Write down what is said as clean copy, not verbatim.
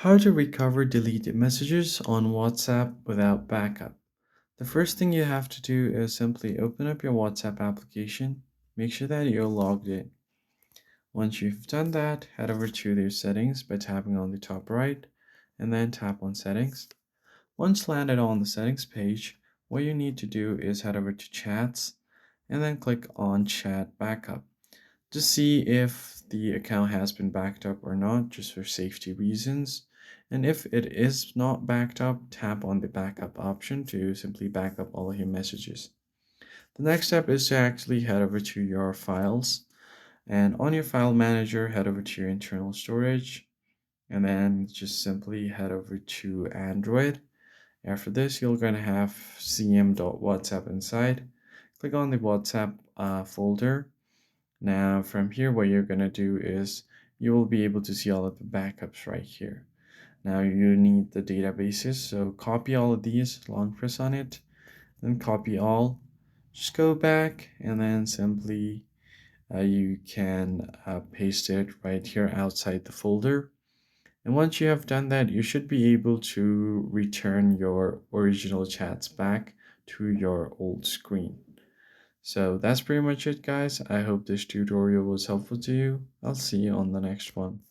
How to recover deleted messages on WhatsApp without backup. The first thing you have to do is simply open up your WhatsApp application. Make sure that you're logged in. Once you've done that, head over to their settings by tapping on the top right and then tap on settings. Once landed on the settings page, what you need to do is head over to chats and then click on chat backup to see if the account has been backed up or not, just for safety reasons. And if it is not backed up, tap on the backup option to simply back up all of your messages. The next step is to actually head over to your files, and on your file manager, head over to your internal storage and then just simply head over to Android. After this, you're going to have cm.whatsapp inside. Click on the WhatsApp folder. Now from here, what you're going to do is you will be able to see all of the backups right here. Now you need the databases, so copy all of these, long press on it, then copy all. Just go back and then simply you can paste it right here outside the folder. And once you have done that, you should be able to return your original chats back to your old screen. So that's pretty much it, guys. I hope this tutorial was helpful to you. I'll see you on the next one.